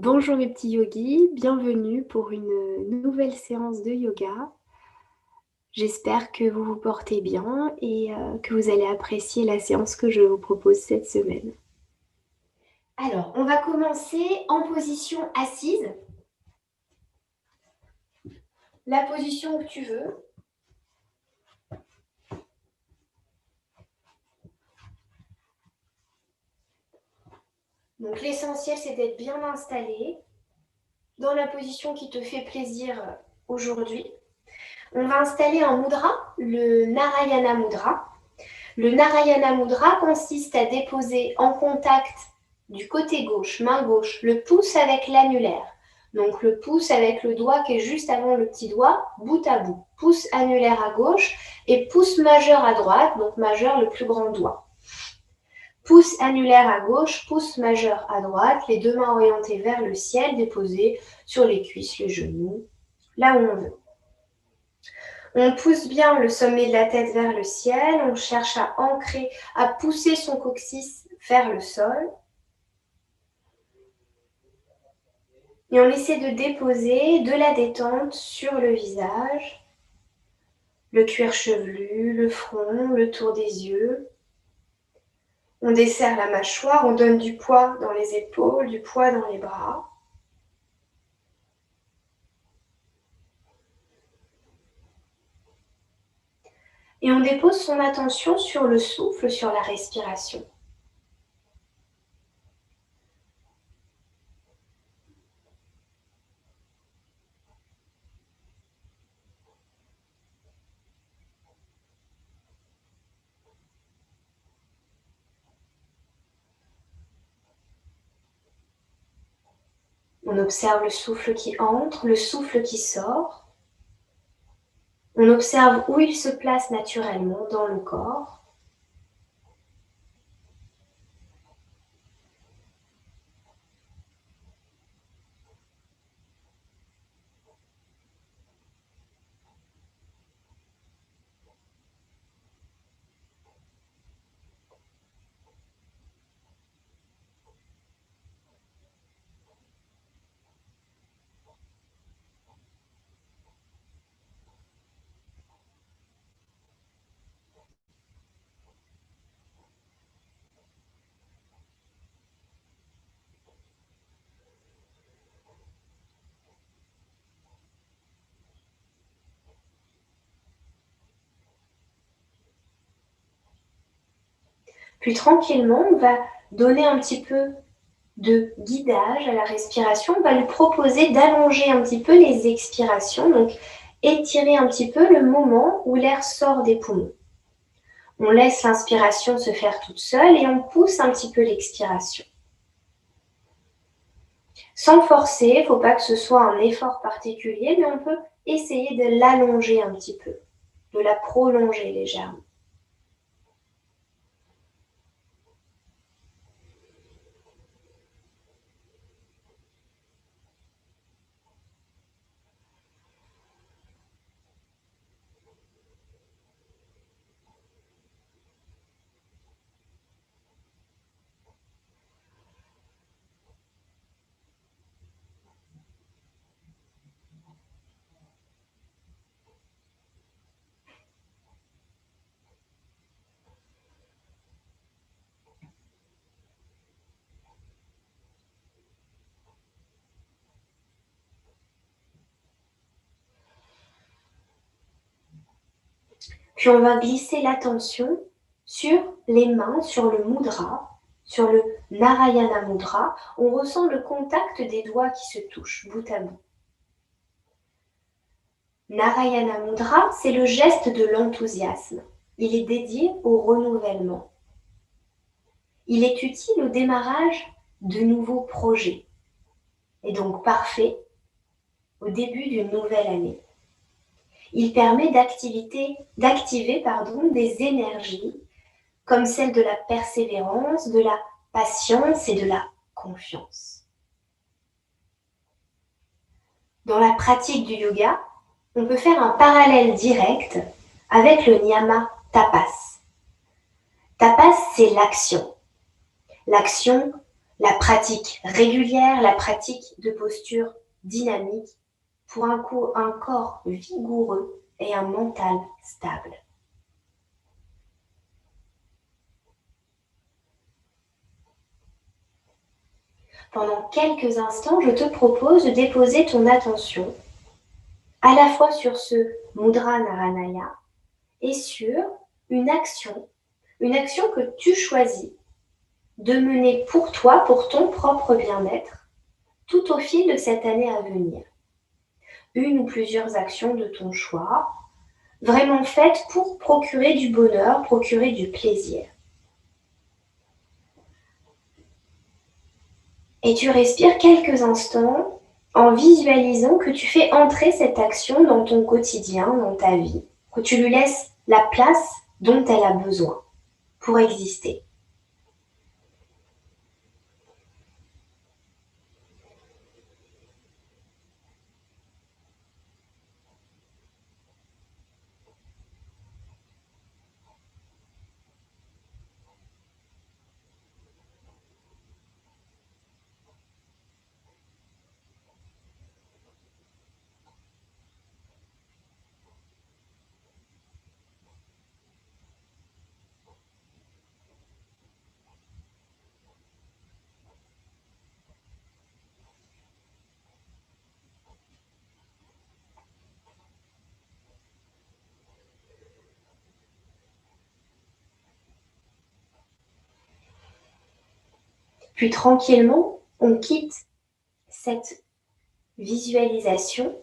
Bonjour mes petits yogis, bienvenue pour une nouvelle séance de yoga. J'espère que vous vous portez bien et que vous allez apprécier la séance que je vous propose cette semaine. Alors, on va commencer en position assise. La position que tu veux. Donc l'essentiel, c'est d'être bien installé dans la position qui te fait plaisir aujourd'hui. On va installer un mudra, le Narayana Mudra. Le Narayana Mudra consiste à déposer en contact du côté gauche, main gauche, le pouce avec l'annulaire. Donc le pouce avec le doigt qui est juste avant le petit doigt, bout à bout. Pouce annulaire à gauche et pouce majeur à droite, donc majeur le plus grand doigt. Pouce annulaire à gauche, pouce majeur à droite, les deux mains orientées vers le ciel, déposées sur les cuisses, les genoux, là où on veut. On pousse bien le sommet de la tête vers le ciel, on cherche à ancrer, à pousser son coccyx vers le sol. Et on essaie de déposer de la détente sur le visage, le cuir chevelu, le front, le tour des yeux. On desserre la mâchoire, on donne du poids dans les épaules, du poids dans les bras. Et on dépose son attention sur le souffle, sur la respiration. On observe le souffle qui entre, le souffle qui sort. On observe où il se place naturellement dans le corps. Puis tranquillement, on va donner un petit peu de guidage à la respiration. On va lui proposer d'allonger un petit peu les expirations, donc étirer un petit peu le moment où l'air sort des poumons. On laisse l'inspiration se faire toute seule et on pousse un petit peu l'expiration. Sans forcer, il ne faut pas que ce soit un effort particulier, mais on peut essayer de l'allonger un petit peu, de la prolonger légèrement. Puis on va glisser l'attention sur les mains, sur le mudra, sur le Narayana Mudra. On ressent le contact des doigts qui se touchent bout à bout. Narayana Mudra, c'est le geste de l'enthousiasme. Il est dédié au renouvellement. Il est utile au démarrage de nouveaux projets et donc parfait au début d'une nouvelle année. Il permet d'activer des énergies comme celle de la persévérance, de la patience et de la confiance. Dans la pratique du yoga, on peut faire un parallèle direct avec le niyama tapas. Tapas, c'est l'action. L'action La pratique régulière, la pratique de posture dynamique pour un corps vigoureux et un mental stable. Pendant quelques instants, je te propose de déposer ton attention à la fois sur ce Mudra Naranaya et sur une action que tu choisis de mener pour toi, pour ton propre bien-être, tout au fil de cette année à venir. Une ou plusieurs actions de ton choix, vraiment faites pour procurer du bonheur, procurer du plaisir. Et tu respires quelques instants en visualisant que tu fais entrer cette action dans ton quotidien, dans ta vie, que tu lui laisses la place dont elle a besoin pour exister. Puis tranquillement, on quitte cette visualisation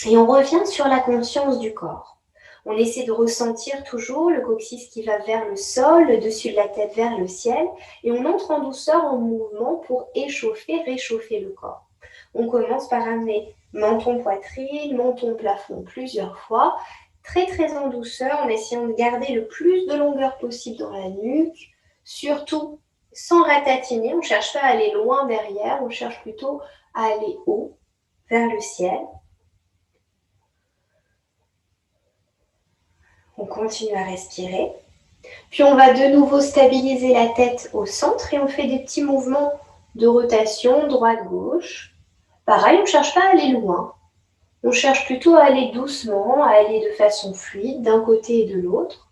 et on revient sur la conscience du corps. On essaie de ressentir toujours le coccyx qui va vers le sol, le dessus de la tête vers le ciel, et on entre en douceur en mouvement pour échauffer, réchauffer le corps. On commence par amener menton-poitrine, menton-plafond plusieurs fois, très très en douceur, en essayant de garder le plus de longueur possible dans la nuque, surtout sans ratatiner, on ne cherche pas à aller loin derrière, on cherche plutôt à aller haut, vers le ciel. On continue à respirer. Puis on va de nouveau stabiliser la tête au centre et on fait des petits mouvements de rotation droite-gauche. Pareil, on ne cherche pas à aller loin. On cherche plutôt à aller doucement, à aller de façon fluide d'un côté et de l'autre.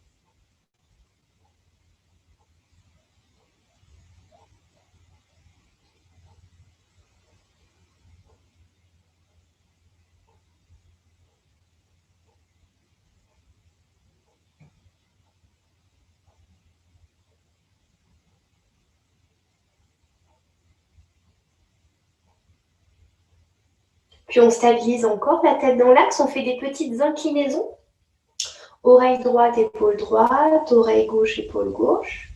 Puis on stabilise encore la tête dans l'axe, on fait des petites inclinaisons. Oreille droite, épaule droite, oreille gauche, épaule gauche.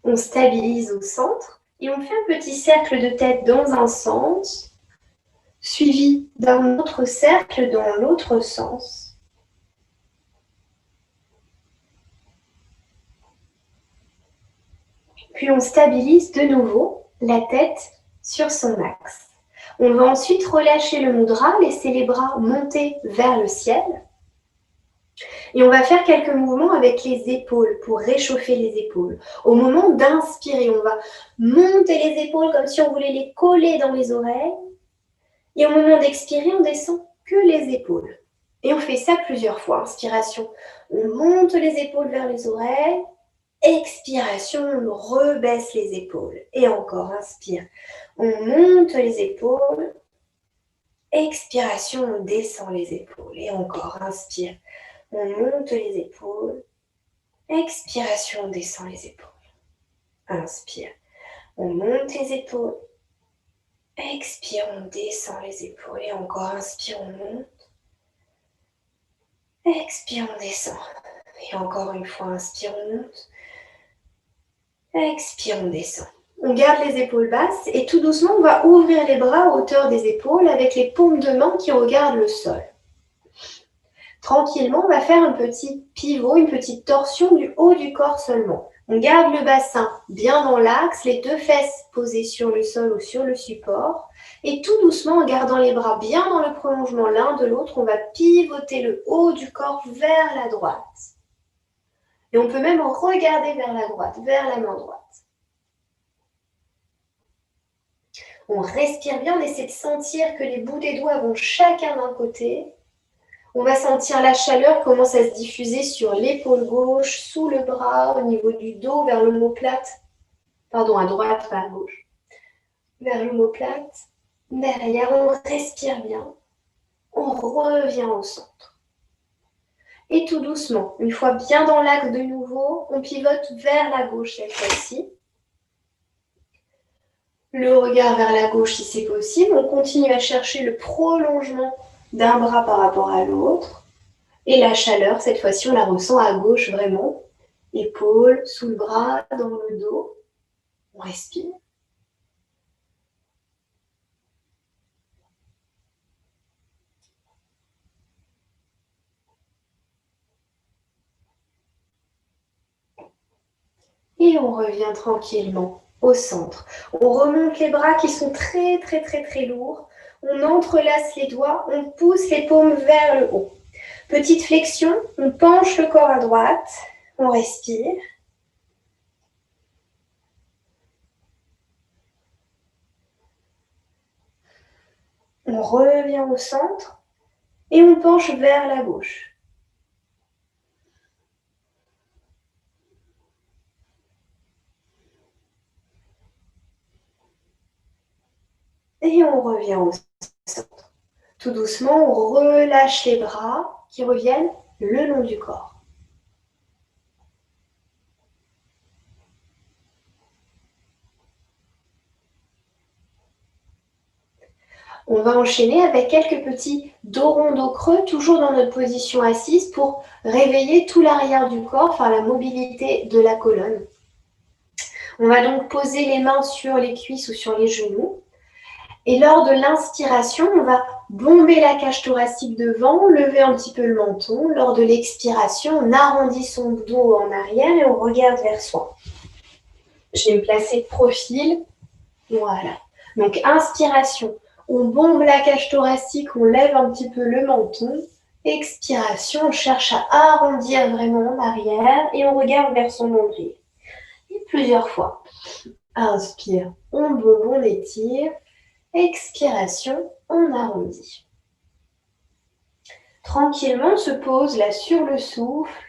On stabilise au centre et on fait un petit cercle de tête dans un sens, suivi d'un autre cercle dans l'autre sens. Puis on stabilise de nouveau la tête sur son axe. On va ensuite relâcher le mudra, laisser les bras monter vers le ciel. Et on va faire quelques mouvements avec les épaules pour réchauffer les épaules. Au moment d'inspirer, on va monter les épaules comme si on voulait les coller dans les oreilles. Et au moment d'expirer, on descend que les épaules. Et on fait ça plusieurs fois. Inspiration, on monte les épaules vers les oreilles. Expiration, on rebaisse les épaules. Et encore, inspire. On monte les épaules. Expiration, on descend les épaules. Et encore, inspire. On monte les épaules. Expiration, on descend les épaules. Inspire. On monte les épaules. Expire, on descend les épaules. Et encore, inspire, on monte. Expire, on descend. Et encore une fois, inspire, on monte. Expire, on descend. On garde les épaules basses et tout doucement, on va ouvrir les bras à hauteur des épaules avec les paumes de main qui regardent le sol. Tranquillement, on va faire un petit pivot, une petite torsion du haut du corps seulement. On garde le bassin bien dans l'axe, les deux fesses posées sur le sol ou sur le support. Et tout doucement, en gardant les bras bien dans le prolongement l'un de l'autre, on va pivoter le haut du corps vers la droite. Et on peut même regarder vers la droite, vers la main droite. On respire bien, on essaie de sentir que les bouts des doigts vont chacun d'un côté. On va sentir la chaleur commence à se diffuser sur l'épaule gauche, sous le bras, au niveau du dos, vers l'omoplate. Pardon, à droite, pas à gauche. Vers l'omoplate. Derrière, on respire bien. On revient au centre. Et tout doucement, une fois bien dans l'axe de nouveau, on pivote vers la gauche cette fois-ci. Le regard vers la gauche si c'est possible. On continue à chercher le prolongement d'un bras par rapport à l'autre. Et la chaleur, cette fois-ci, on la ressent à gauche vraiment. Épaule, sous le bras, dans le dos. On respire. Et on revient tranquillement au centre. On remonte les bras qui sont très, très, très, très lourds. On entrelace les doigts, on pousse les paumes vers le haut. Petite flexion, on penche le corps à droite, on respire. On revient au centre et on penche vers la gauche. Et on revient au centre. Tout doucement, on relâche les bras qui reviennent le long du corps. On va enchaîner avec quelques petits dos ronds, dos creux, toujours dans notre position assise pour réveiller tout l'arrière du corps, faire la mobilité de la colonne. On va donc poser les mains sur les cuisses ou sur les genoux. Et lors de l'inspiration, on va bomber la cage thoracique devant, lever un petit peu le menton. Lors de l'expiration, on arrondit son dos en arrière et on regarde vers soi. Je vais me placer de profil. Voilà. Donc, inspiration. On bombe la cage thoracique, on lève un petit peu le menton. Expiration, on cherche à arrondir vraiment en arrière et on regarde vers son nombril. Et plusieurs fois. Inspire, on bombe, on étire. Expiration, on arrondit. Tranquillement, on se pose là sur le souffle.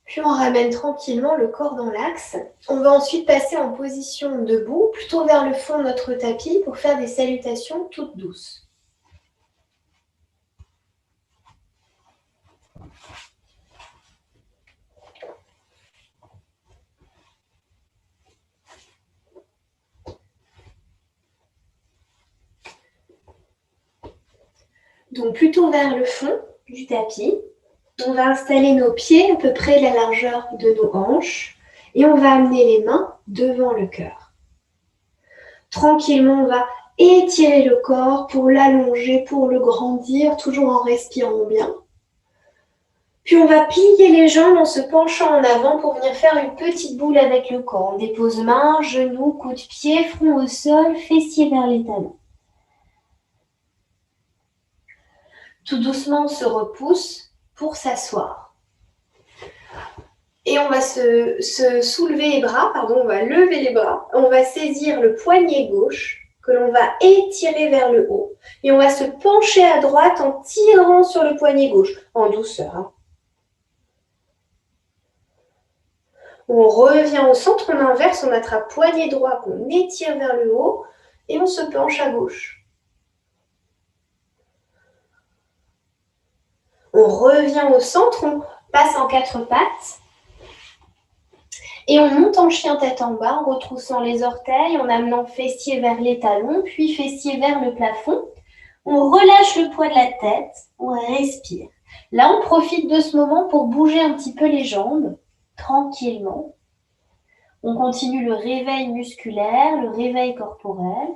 Puis on ramène tranquillement le corps dans l'axe. On va ensuite passer en position debout, plutôt vers le fond de notre tapis pour faire des salutations toutes douces. Donc plutôt vers le fond du tapis. On va installer nos pieds à peu près la largeur de nos hanches et on va amener les mains devant le cœur. Tranquillement, on va étirer le corps pour l'allonger, pour le grandir, toujours en respirant bien. Puis on va plier les jambes en se penchant en avant pour venir faire une petite boule avec le corps. On dépose mains, genoux, coude de pied, front au sol, fessiers vers les talons. Tout doucement, on se repousse pour s'asseoir. Et on va se soulever les bras, on va lever les bras. On va saisir le poignet gauche que l'on va étirer vers le haut. Et on va se pencher à droite en tirant sur le poignet gauche, en douceur. On revient au centre, on inverse, on attrape poignet droit qu'on étire vers le haut et on se penche à gauche. On revient au centre, on passe en quatre pattes. Et on monte en chien tête en bas, en retroussant les orteils, en amenant fessier vers les talons, puis fessier vers le plafond. On relâche le poids de la tête, on respire. Là, on profite de ce moment pour bouger un petit peu les jambes, tranquillement. On continue le réveil musculaire, le réveil corporel.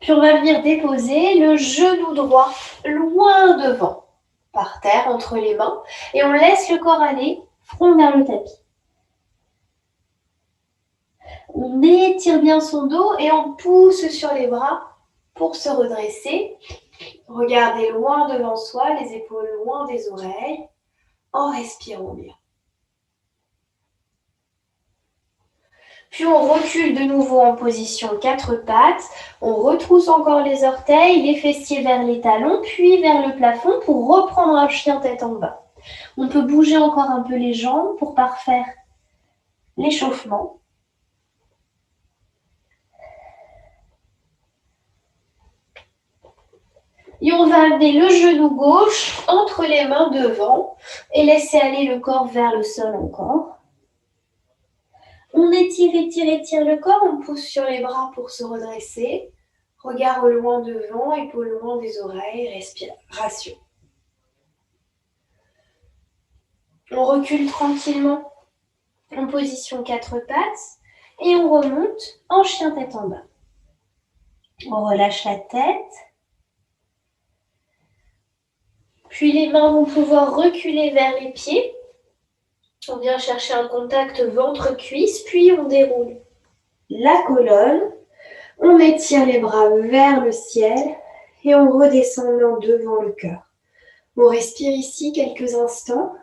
Puis on va venir déposer le genou droit loin devant, par terre, entre les mains. Et on laisse le corps aller, front vers le tapis. On étire bien son dos et on pousse sur les bras pour se redresser. Regardez loin devant soi, les épaules loin des oreilles, en respirant bien. Puis on recule de nouveau en position 4 pattes. On retrousse encore les orteils, les fessiers vers les talons, puis vers le plafond pour reprendre un chien tête en bas. On peut bouger encore un peu les jambes pour parfaire l'échauffement. Et on va amener le genou gauche entre les mains devant et laisser aller le corps vers le sol encore. On étire, étire, étire le corps, on pousse sur les bras pour se redresser. Regard au loin devant, épaules loin des oreilles, respiration. On recule tranquillement en position 4 pattes et on remonte en chien tête en bas. On relâche la tête. Puis les mains vont pouvoir reculer vers les pieds. On vient chercher un contact ventre-cuisse, puis on déroule la colonne. On étire les bras vers le ciel et on redescend devant le cœur. On respire ici quelques instants.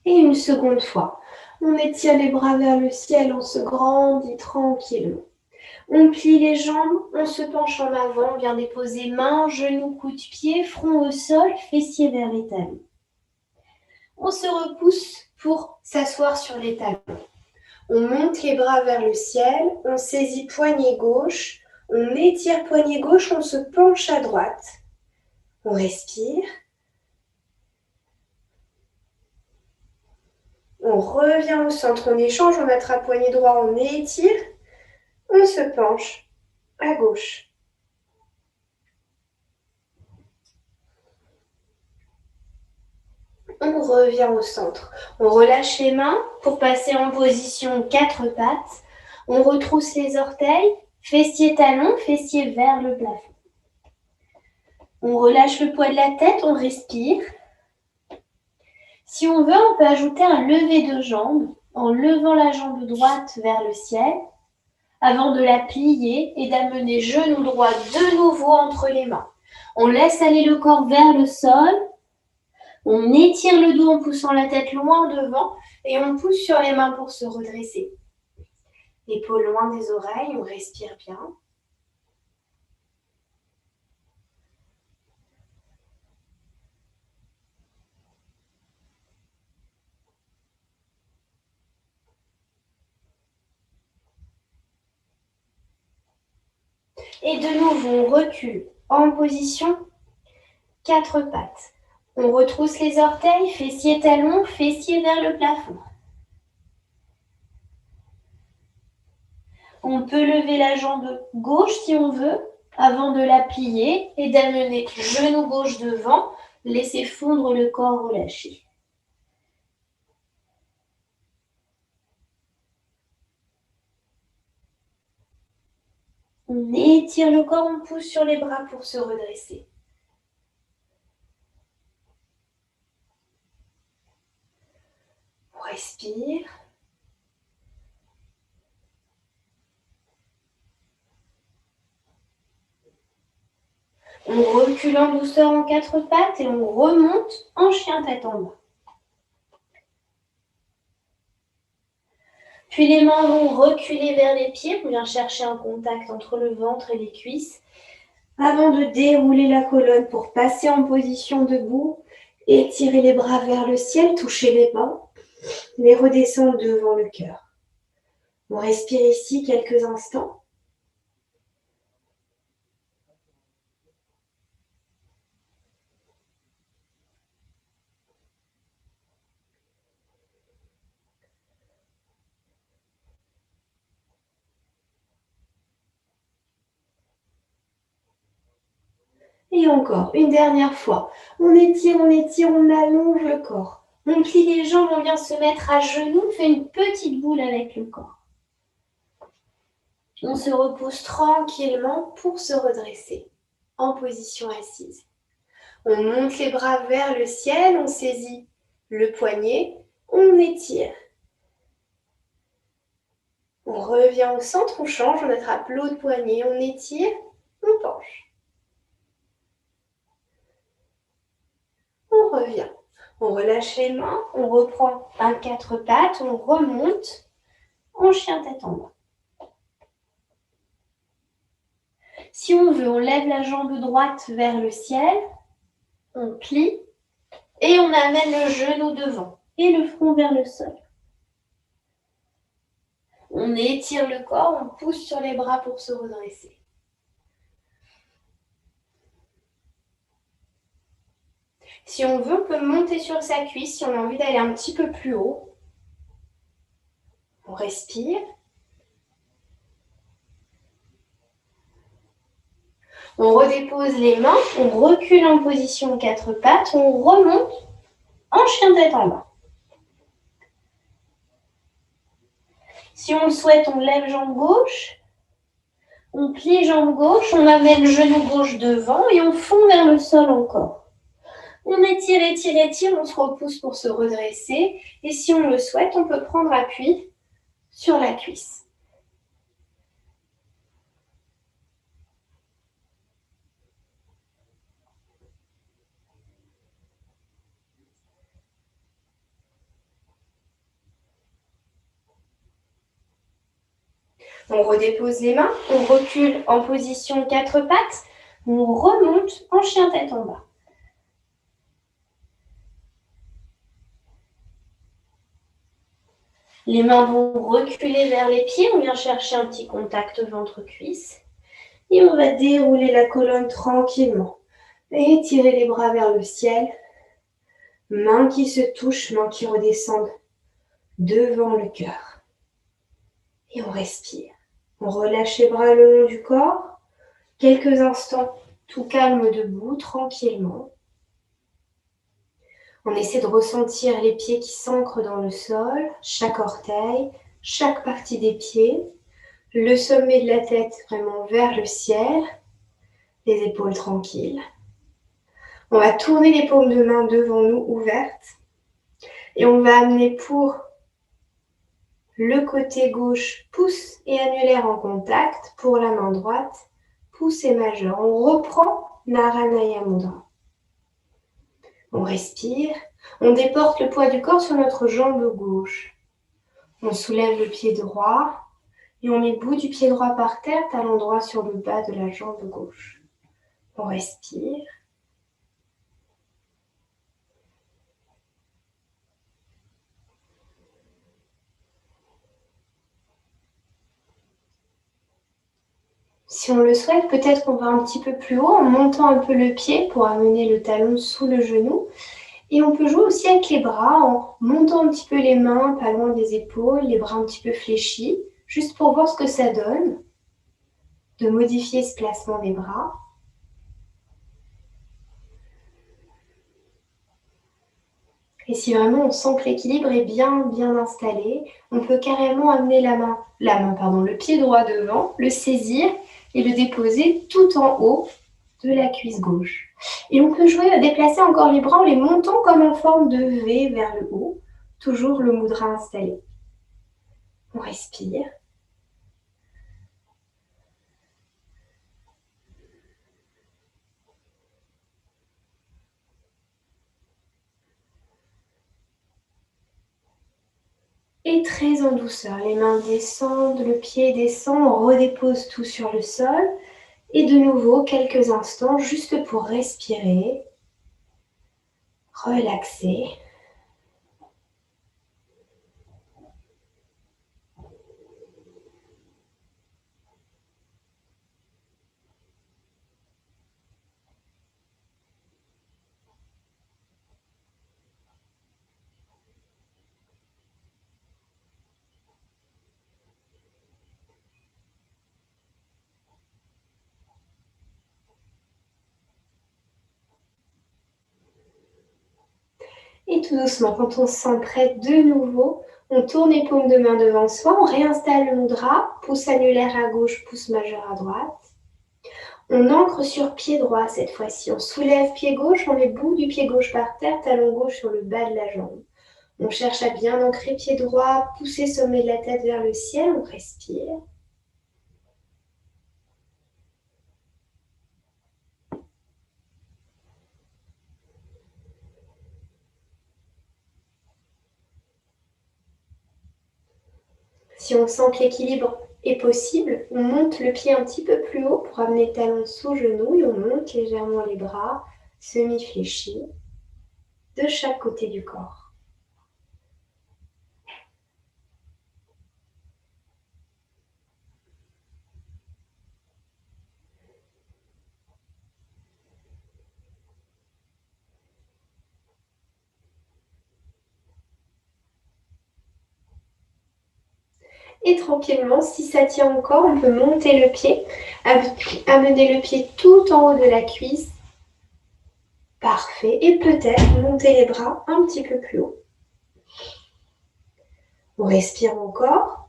Et une seconde fois, on étire les bras vers le ciel, on se grandit tranquillement. On plie les jambes, on se penche en avant, on vient déposer mains, genoux, coude de pied, front au sol, fessiers vers les talons. On se repousse pour s'asseoir sur les talons. On monte les bras vers le ciel, on saisit poignet gauche, on étire poignet gauche, on se penche à droite. On respire. On revient au centre, on échange, on attrape poignet droit, on étire. On se penche à gauche. On revient au centre. On relâche les mains pour passer en position 4 pattes. On retrousse les orteils, fessiers talons, fessiers vers le plafond. On relâche le poids de la tête, on respire. Si on veut, on peut ajouter un lever de jambe en levant la jambe droite vers le ciel avant de la plier et d'amener genou droit de nouveau entre les mains. On laisse aller le corps vers le sol. On étire le dos en poussant la tête loin devant et on pousse sur les mains pour se redresser. Épaules loin des oreilles, on respire bien. Et de nouveau, on recule en position 4 pattes. On retrousse les orteils, fessiers talons, fessiers vers le plafond. On peut lever la jambe gauche si on veut, avant de la plier et d'amener genou gauche devant, laisser fondre le corps relâché. On étire le corps, on pousse sur les bras pour se redresser. On respire. On recule en douceur en 4 pattes et on remonte en chien tête en bas. Puis les mains vont reculer vers les pieds. On vient chercher un contact entre le ventre et les cuisses avant de dérouler la colonne pour passer en position debout. Étirez les bras vers le ciel, touchez les mains, les redescendre devant le cœur. On respire ici quelques instants. Et encore, une dernière fois. On étire, on allonge le corps. On plie les jambes, on vient se mettre à genoux, on fait une petite boule avec le corps. On se repose tranquillement pour se redresser en position assise. On monte les bras vers le ciel, on saisit le poignet, on étire. On revient au centre, on change, on attrape l'autre poignet, on étire, on penche. On revient. On relâche les mains, on reprend un 4 pattes, on remonte en chien tête en bas. Si on veut, on lève la jambe droite vers le ciel, on plie et on amène le genou devant et le front vers le sol. On étire le corps, on pousse sur les bras pour se redresser. Si on veut, on peut monter sur sa cuisse si on a envie d'aller un petit peu plus haut. On respire. On redépose les mains, on recule en position 4 pattes, on remonte en chien tête en bas. Si on le souhaite, on lève jambe gauche, on plie jambe gauche, on amène genou gauche devant et on fond vers le sol encore. On étire, étire, étire, on se repousse pour se redresser. Et si on le souhaite, on peut prendre appui sur la cuisse. On redépose les mains, on recule en position 4 pattes, on remonte en chien tête en bas. Les mains vont reculer vers les pieds, on vient chercher un petit contact ventre-cuisse. Et on va dérouler la colonne tranquillement. Et étirer les bras vers le ciel. Mains qui se touchent, mains qui redescendent devant le cœur. Et on respire. On relâche les bras le long du corps. Quelques instants, tout calme debout, tranquillement. On essaie de ressentir les pieds qui s'ancrent dans le sol, chaque orteil, chaque partie des pieds, le sommet de la tête vraiment vers le ciel, les épaules tranquilles. On va tourner les paumes de main devant nous ouvertes et on va amener pour le côté gauche pouce et annulaire en contact, pour la main droite pouce et majeur. On reprend Naranaya Mudra. On respire, on déporte le poids du corps sur notre jambe gauche. On soulève le pied droit et on met le bout du pied droit par terre, talon droit sur le bas de la jambe gauche. On respire. Si on le souhaite, peut-être qu'on va un petit peu plus haut en montant un peu le pied pour amener le talon sous le genou. Et on peut jouer aussi avec les bras en montant un petit peu les mains, pas loin des épaules, les bras un petit peu fléchis, juste pour voir ce que ça donne, de modifier ce placement des bras. Et si vraiment on sent que l'équilibre est bien installé, on peut carrément amener le pied droit devant, le saisir et le déposer tout en haut de la cuisse gauche. Et on peut jouer à déplacer encore les bras en les montant comme en forme de V vers le haut, toujours le mudra installé. On respire. Et très en douceur, les mains descendent, le pied descend, on redépose tout sur le sol. Et de nouveau, quelques instants, juste pour respirer. relaxer. Et tout doucement, quand on se sent prêt de nouveau, on tourne les paumes de main devant soi, on réinstalle le mudra, pouce annulaire à gauche, pouce majeur à droite. On ancre sur pied droit cette fois-ci. On soulève pied gauche, on met bout du pied gauche par terre, talon gauche sur le bas de la jambe. On cherche à bien ancrer pied droit, pousser sommet de la tête vers le ciel, on respire. Si on sent que l'équilibre est possible, on monte le pied un petit peu plus haut pour amener le talon sous genou et on monte légèrement les bras, semi-fléchis, de chaque côté du corps. Et tranquillement, si ça tient encore, on peut monter le pied, amener le pied tout en haut de la cuisse. Parfait. Et peut-être monter les bras un petit peu plus haut. On respire encore.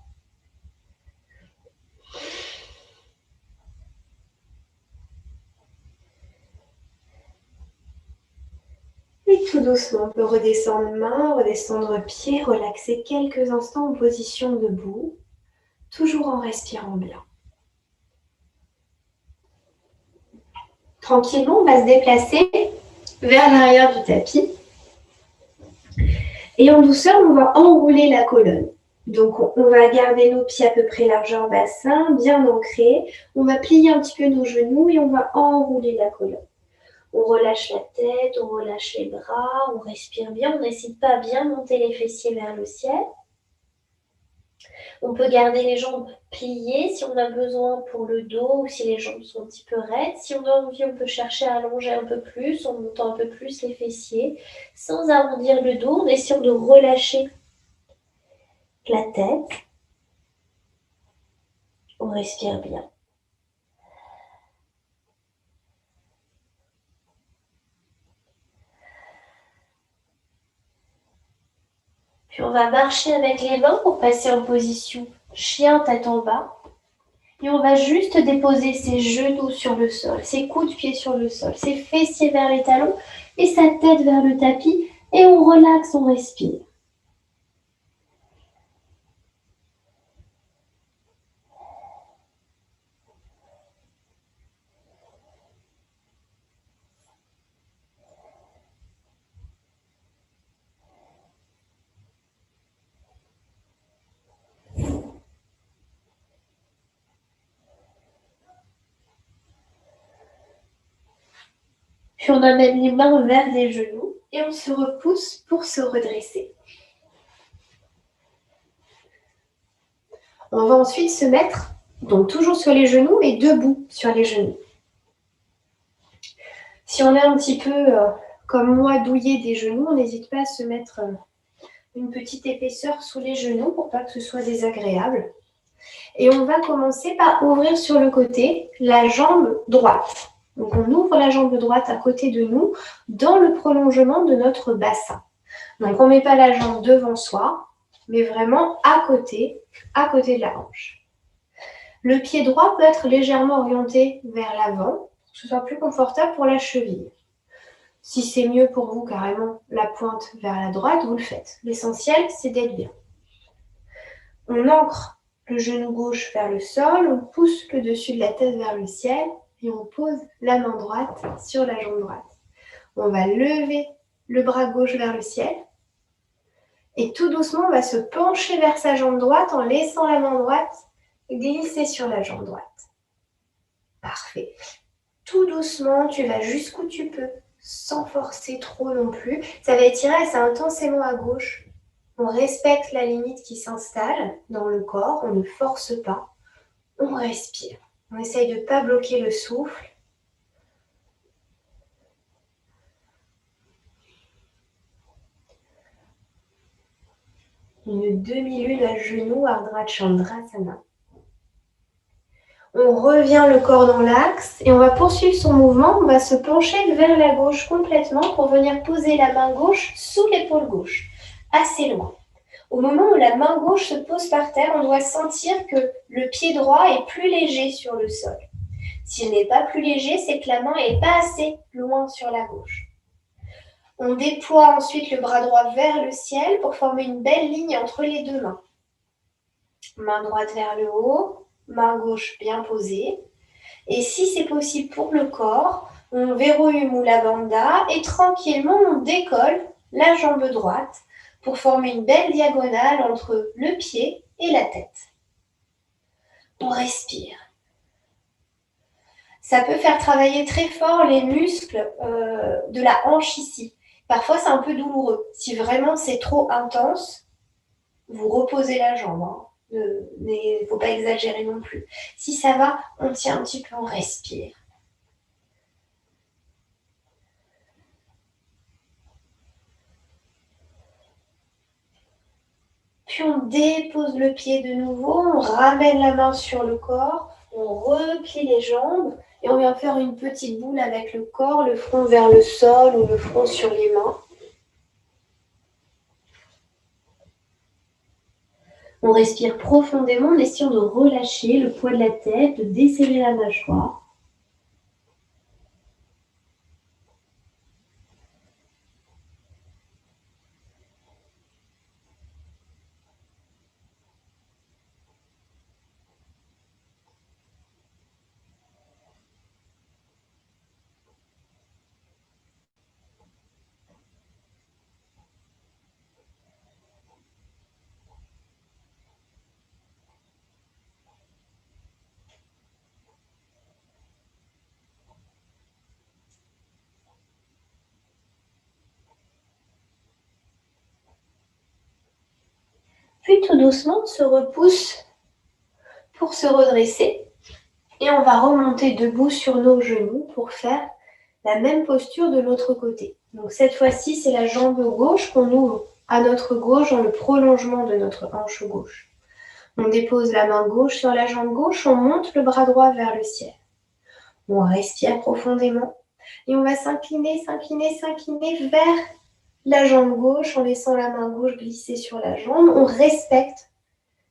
Et tout doucement, on peut redescendre main, redescendre pied, relaxer quelques instants en position debout, toujours en respirant bien. Tranquillement, on va se déplacer vers l'arrière du tapis. Et en douceur, on va enrouler la colonne. Donc, on va garder nos pieds à peu près largeur bassin, bien ancrés. On va plier un petit peu nos genoux et on va enrouler la colonne. On relâche la tête, on relâche les bras, on respire bien. On n'hésite pas à bien monter les fessiers vers le ciel. On peut garder les jambes pliées si on a besoin pour le dos ou si les jambes sont un petit peu raides. Si on a envie, on peut chercher à allonger un peu plus en montant un peu plus les fessiers sans arrondir le dos en essayant de relâcher la tête. On respire bien. Puis on va marcher avec les mains pour passer en position chien tête en bas. Et on va juste déposer ses genoux sur le sol, ses coudes de pied sur le sol, ses fessiers vers les talons et sa tête vers le tapis. Et on relaxe, on respire. Puis on amène les mains vers les genoux et on se repousse pour se redresser. On va ensuite se mettre, donc toujours sur les genoux, mais debout sur les genoux. Si on est un petit peu, comme moi, douillé des genoux, on n'hésite pas à se mettre une petite épaisseur sous les genoux pour pas que ce soit désagréable. Et on va commencer par ouvrir sur le côté la jambe droite. Donc on ouvre la jambe droite à côté de nous, dans le prolongement de notre bassin. Donc on ne met pas la jambe devant soi, mais vraiment à côté de la hanche. Le pied droit peut être légèrement orienté vers l'avant, pour que ce soit plus confortable pour la cheville. Si c'est mieux pour vous, carrément, la pointe vers la droite, vous le faites. L'essentiel, c'est d'être bien. On ancre le genou gauche vers le sol, on pousse le dessus de la tête vers le ciel et on pose la main droite sur la jambe droite. On va lever le bras gauche vers le ciel et tout doucement, on va se pencher vers sa jambe droite en laissant la main droite glisser sur la jambe droite. Parfait. Tout doucement, tu vas jusqu'où tu peux. sans forcer trop non plus. Ça va étirer assez intensément à gauche. On respecte la limite qui s'installe dans le corps, on ne force pas. On respire. On essaye de ne pas bloquer le souffle. Une demi-lune à genoux, Ardha Chandrasana. On revient le corps dans l'axe et on va poursuivre son mouvement. On va se pencher vers la gauche complètement pour venir poser la main gauche sous l'épaule gauche, assez loin. Au moment où la main gauche se pose par terre, on doit sentir que le pied droit est plus léger sur le sol. S'il n'est pas plus léger, c'est que la main n'est pas assez loin sur la gauche. On déploie ensuite le bras droit vers le ciel pour former une belle ligne entre les deux mains. Main droite vers le haut, main gauche bien posée. Et si c'est possible pour le corps, on verrouille Mula Bandha et tranquillement on décolle la jambe droite pour former une belle diagonale entre le pied et la tête. On respire. Ça peut faire travailler très fort les muscles de la hanche ici. Parfois, c'est un peu douloureux. Si vraiment c'est trop intense, vous reposez la jambe. Mais il ne faut pas exagérer non plus. Si ça va, on tient un petit peu, on respire. Puis on dépose le pied de nouveau, on ramène la main sur le corps, on replie les jambes et on vient faire une petite boule avec le corps, le front vers le sol ou le front sur les mains. On respire profondément en essayant de relâcher le poids de la tête, de desserrer la mâchoire. Puis tout doucement, on se repousse pour se redresser. Et on va remonter debout sur nos genoux pour faire la même posture de l'autre côté. Donc cette fois-ci, c'est la jambe gauche qu'on ouvre à notre gauche dans le prolongement de notre hanche gauche. On dépose la main gauche sur la jambe gauche, on monte le bras droit vers le ciel. On respire profondément et on va s'incliner, s'incliner, s'incliner vers la jambe gauche en laissant la main gauche glisser sur la jambe. On respecte.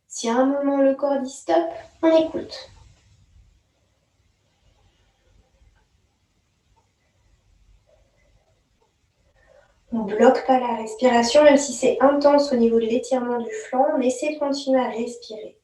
Si à un moment le corps dit stop, on écoute. On ne bloque pas la respiration, même si c'est intense au niveau de l'étirement du flanc, on essaie de continuer à respirer.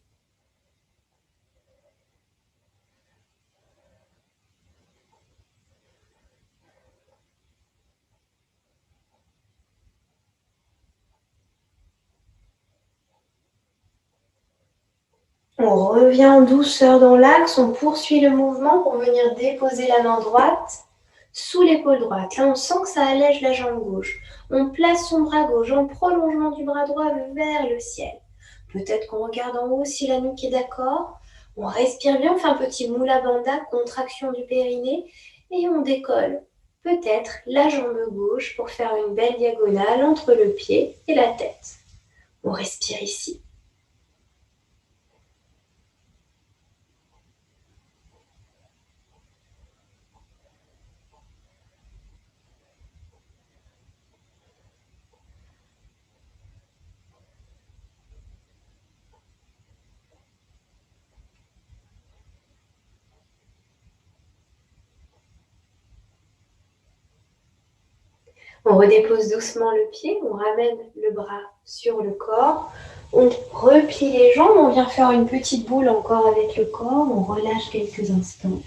On revient en douceur dans l'axe, on poursuit le mouvement pour venir déposer la main droite sous l'épaule droite. Là, on sent que ça allège la jambe gauche. On place son bras gauche en prolongement du bras droit vers le ciel. Peut-être qu'on regarde en haut si la nuque est d'accord. On respire bien, on fait un petit Mula Bandha, contraction du périnée, et on décolle peut-être la jambe gauche pour faire une belle diagonale entre le pied et la tête. On respire ici. On redépose doucement le pied, on ramène le bras sur le corps, on replie les jambes, on vient faire une petite boule encore avec le corps, on relâche quelques instants.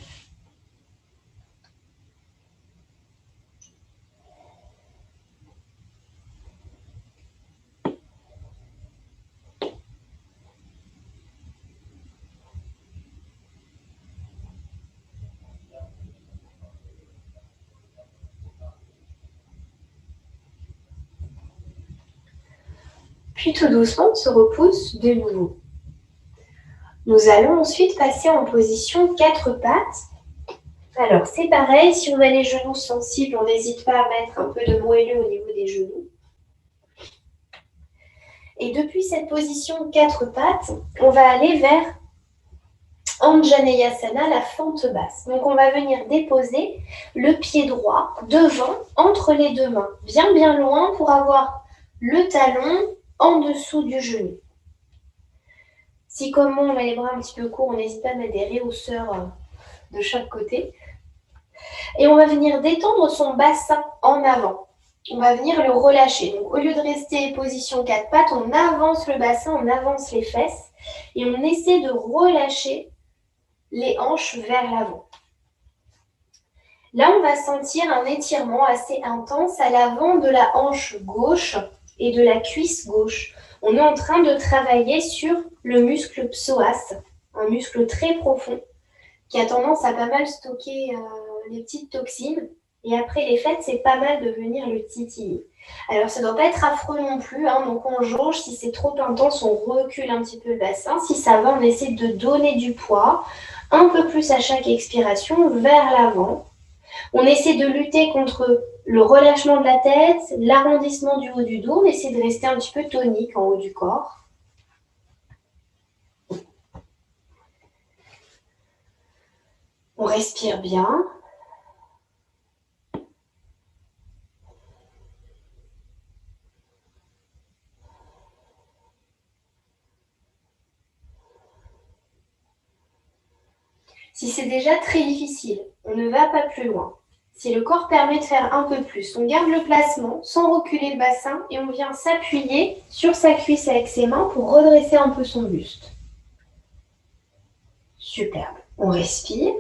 Puis tout doucement, on se repousse de nouveau. Nous allons ensuite passer en position 4 pattes. Alors, c'est pareil, si on a les genoux sensibles, on n'hésite pas à mettre un peu de moelleux au niveau des genoux. Et depuis cette position 4 pattes, on va aller vers Anjaneyasana, la fente basse. Donc, on va venir déposer le pied droit devant, entre les deux mains, bien loin pour avoir le talon en dessous du genou. Si comme moi, on a les bras un petit peu courts, on n'hésite pas à mettre des réhausseurs de chaque côté. Et on va venir détendre son bassin en avant. On va venir le relâcher. Donc, au lieu de rester position 4 pattes, on avance le bassin, on avance les fesses et on essaie de relâcher les hanches vers l'avant. Là, on va sentir un étirement assez intense à l'avant de la hanche gauche et de la cuisse gauche. On est en train de travailler sur le muscle psoas, un muscle très profond qui a tendance à pas mal stocker les petites toxines. Et après les fêtes, c'est pas mal de venir le titiller. Alors, ça ne doit pas être affreux non plus, hein, donc on jauge. Si c'est trop intense, on recule un petit peu le bassin. Si ça va, on essaie de donner du poids, un peu plus à chaque expiration, vers l'avant. On essaie de lutter contre le relâchement de la tête, l'arrondissement du haut du dos. On essaie de rester un petit peu tonique en haut du corps. On respire bien. Si c'est déjà très difficile, on ne va pas plus loin. Si le corps permet de faire un peu plus, on garde le placement sans reculer le bassin et on vient s'appuyer sur sa cuisse avec ses mains pour redresser un peu son buste. Superbe. On respire.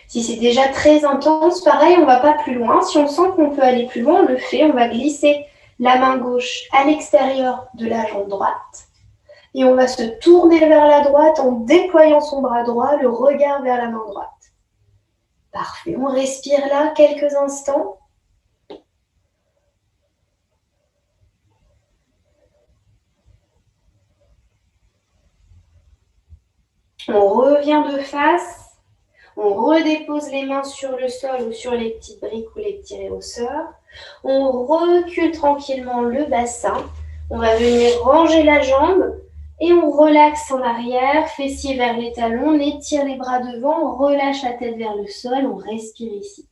Si c'est déjà très intense, pareil, on ne va pas plus loin. Si on sent qu'on peut aller plus loin, on le fait. On va glisser la main gauche à l'extérieur de la jambe droite. Et on va se tourner vers la droite en déployant son bras droit, le regard vers la main droite. Parfait. On respire là quelques instants. On revient de face. On redépose les mains sur le sol ou sur les petites briques ou les petits réhausseurs. On recule tranquillement le bassin. On va venir ranger la jambe et on relaxe en arrière, fessiers vers les talons, on étire les bras devant, on relâche la tête vers le sol, on respire ici.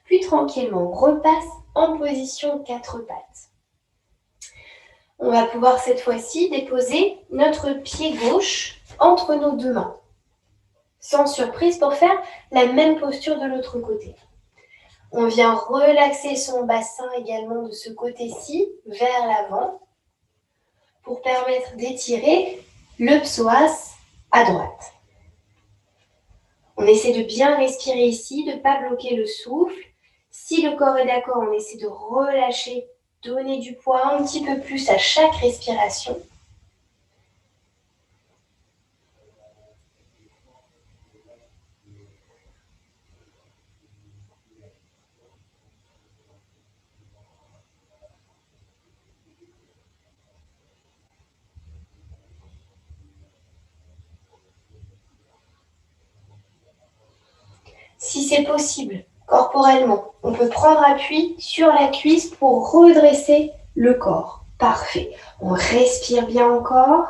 Puis tranquillement, on repasse en position 4 pattes. On va pouvoir cette fois-ci déposer notre pied gauche entre nos deux mains. Sans surprise pour faire la même posture de l'autre côté. On vient relaxer son bassin également de ce côté-ci vers l'avant pour permettre d'étirer le psoas à droite. On essaie de bien respirer ici, de ne pas bloquer le souffle. Si le corps est d'accord, on essaie de relâcher, donner du poids un petit peu plus à chaque respiration. Si c'est possible, corporellement, on peut prendre appui sur la cuisse pour redresser le corps. Parfait. On respire bien encore.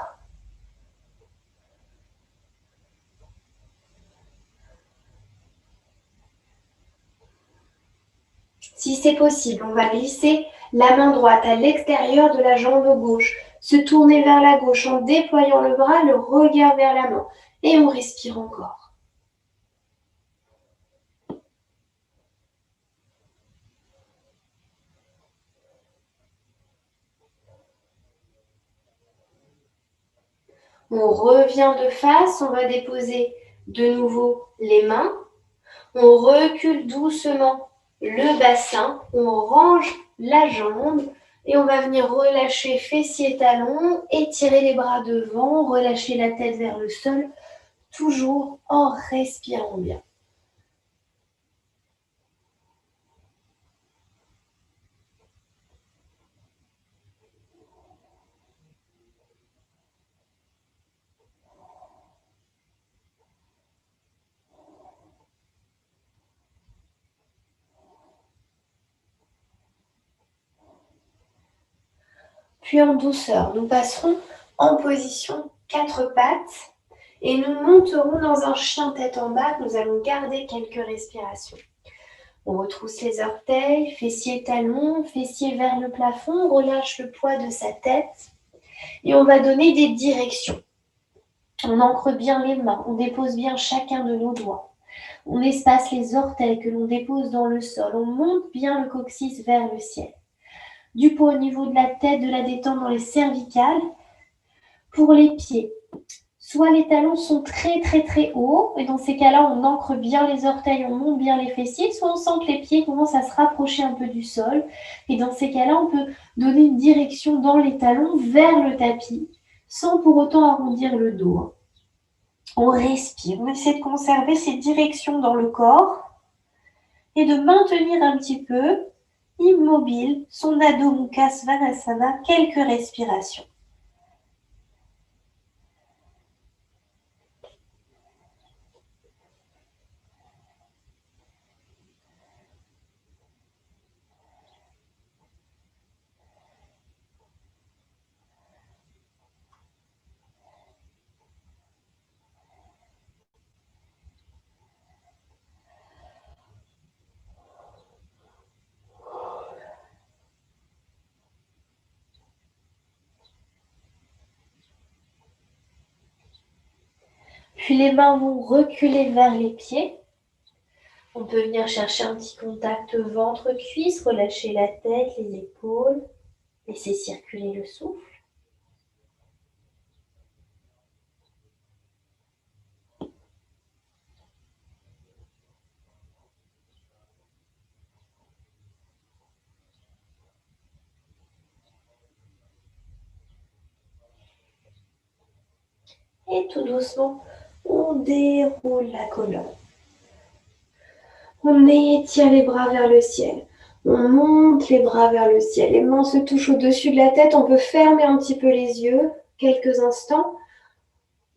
Si c'est possible, on va glisser la main droite à l'extérieur de la jambe gauche, se tourner vers la gauche en déployant le bras, le regard vers la main. Et on respire encore. On revient de face, on va déposer de nouveau les mains. On recule doucement le bassin, on range la jambe et on va venir relâcher fessiers talons, étirer les bras devant, relâcher la tête vers le sol, toujours en respirant bien. Puis en douceur, nous passerons en position 4 pattes et nous monterons dans un chien tête en bas. Nous allons garder quelques respirations. On retrousse les orteils, fessiers talons, fessiers vers le plafond, on relâche le poids de sa tête et on va donner des directions. On ancre bien les mains, on dépose bien chacun de nos doigts. On espace les orteils que l'on dépose dans le sol, on monte bien le coccyx vers le ciel. Du poids au niveau de la tête, de la détente dans les cervicales. Pour les pieds, soit les talons sont très très très hauts, et dans ces cas-là, on ancre bien les orteils, on monte bien les fessiers, soit on sent que les pieds commencent à se rapprocher un peu du sol, et dans ces cas-là, on peut donner une direction dans les talons vers le tapis, sans pour autant arrondir le dos. On respire, on essaie de conserver ces directions dans le corps, et de maintenir un petit peu immobile son Adho Mukha Svanasana, quelques respirations. Puis les mains vont reculer vers les pieds. On peut venir chercher un petit contact ventre-cuisse, relâcher la tête, les épaules, laisser circuler le souffle. Et tout doucement, on déroule la colonne. On étire les bras vers le ciel. On monte les bras vers le ciel. Les mains se touchent au-dessus de la tête. On peut fermer un petit peu les yeux quelques instants.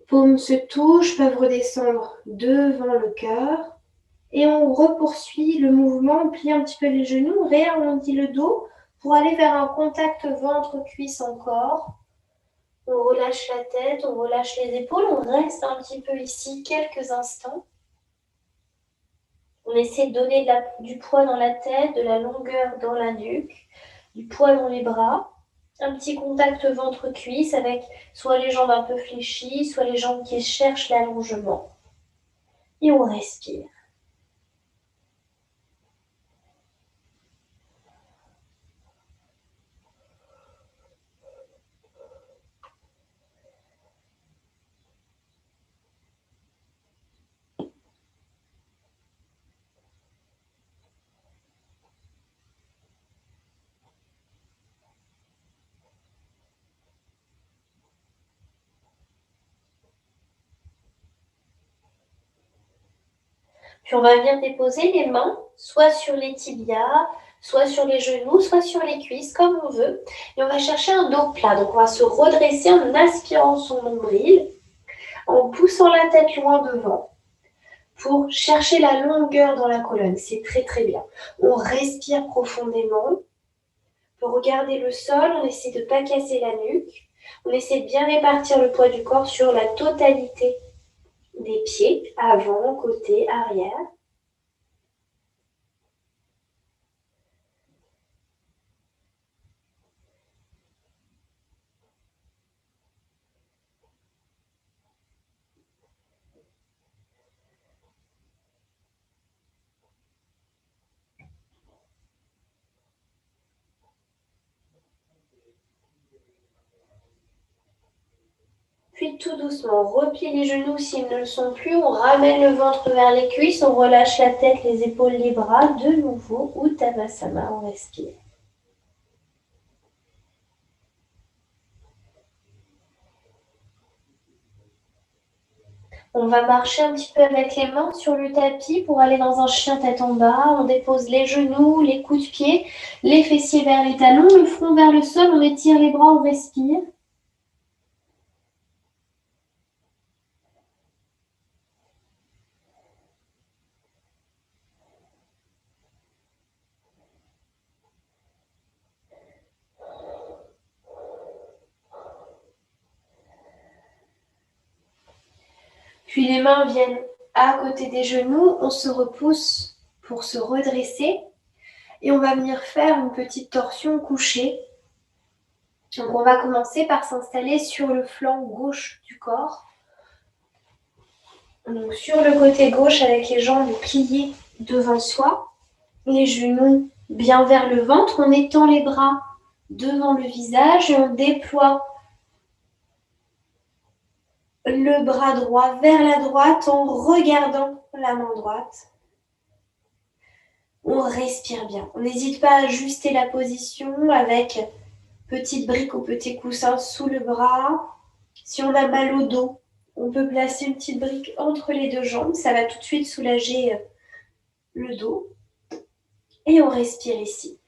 Paumes se touchent, peuvent redescendre devant le cœur. Et on repoursuit le mouvement. On plie un petit peu les genoux, on réarrondit le dos pour aller vers un contact ventre-cuisse encore. On relâche la tête, on relâche les épaules. On reste un petit peu ici quelques instants. On essaie de donner du poids dans la tête, de la longueur dans la nuque, du poids dans les bras. Un petit contact ventre-cuisse avec soit les jambes un peu fléchies, soit les jambes qui cherchent l'allongement. Et on respire. Puis on va venir déposer les mains, soit sur les tibias, soit sur les genoux, soit sur les cuisses, comme on veut. Et on va chercher un dos plat. Donc on va se redresser en aspirant son nombril, en poussant la tête loin devant, pour chercher la longueur dans la colonne. C'est très très bien. On respire profondément. On peut regarder le sol, on essaie de ne pas casser la nuque. On essaie de bien répartir le poids du corps sur la totalité des pieds, avant, côté, arrière. Puis tout doucement, on replie les genoux s'ils ne le sont plus, on ramène le ventre vers les cuisses, on relâche la tête, les épaules, les bras, de nouveau, Uttanasana, on respire. On va marcher un petit peu avec les mains sur le tapis pour aller dans un chien tête en bas. On dépose les genoux, les coudes de pied, les fessiers vers les talons, le front vers le sol, on étire les bras, on respire. Puis les mains viennent à côté des genoux, on se repousse pour se redresser et on va venir faire une petite torsion couchée. Donc on va commencer par s'installer sur le flanc gauche du corps. Donc sur le côté gauche avec les jambes pliées devant soi, les genoux bien vers le ventre, on étend les bras devant le visage et on déploie le bras droit vers la droite en regardant la main droite. On respire bien. On n'hésite pas à ajuster la position avec petite brique ou petit coussin sous le bras. Si on a mal au dos, on peut placer une petite brique entre les deux jambes. Ça va tout de suite soulager le dos. Et on respire ici.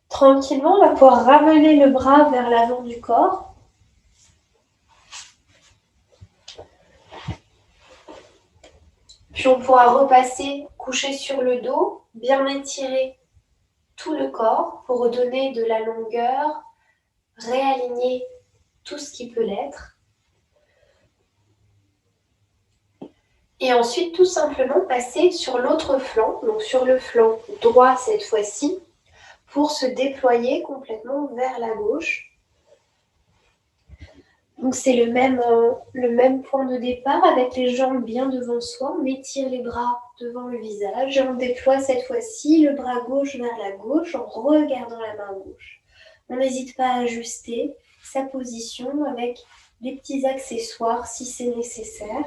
Tranquillement, on va pouvoir ramener le bras vers l'avant du corps. Puis on pourra repasser couché sur le dos, bien étirer tout le corps pour redonner de la longueur, réaligner tout ce qui peut l'être. Et ensuite, tout simplement passer sur l'autre flanc, donc sur le flanc droit cette fois-ci, pour se déployer complètement vers la gauche. Donc c'est le même point de départ avec les jambes bien devant soi. On étire les bras devant le visage et on déploie cette fois-ci le bras gauche vers la gauche en regardant la main gauche. On n'hésite pas à ajuster sa position avec les petits accessoires si c'est nécessaire.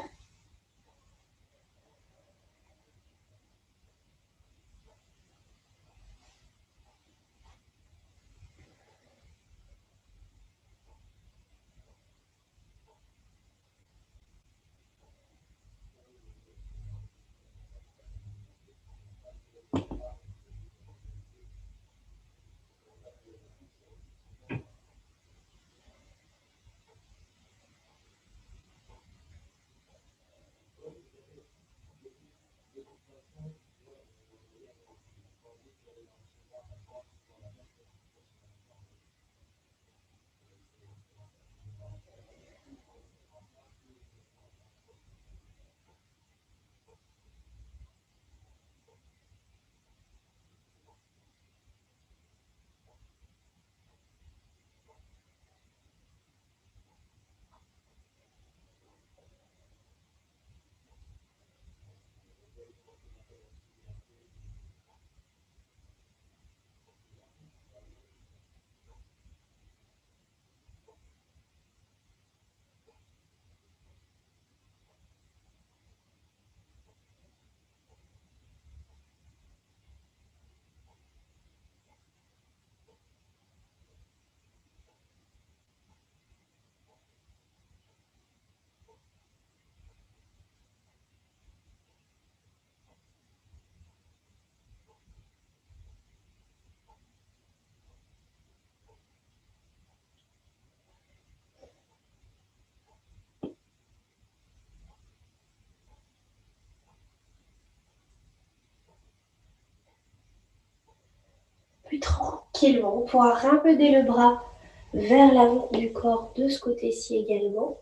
Puis tranquillement, on pourra ramener le bras vers l'avant du corps de ce côté-ci également.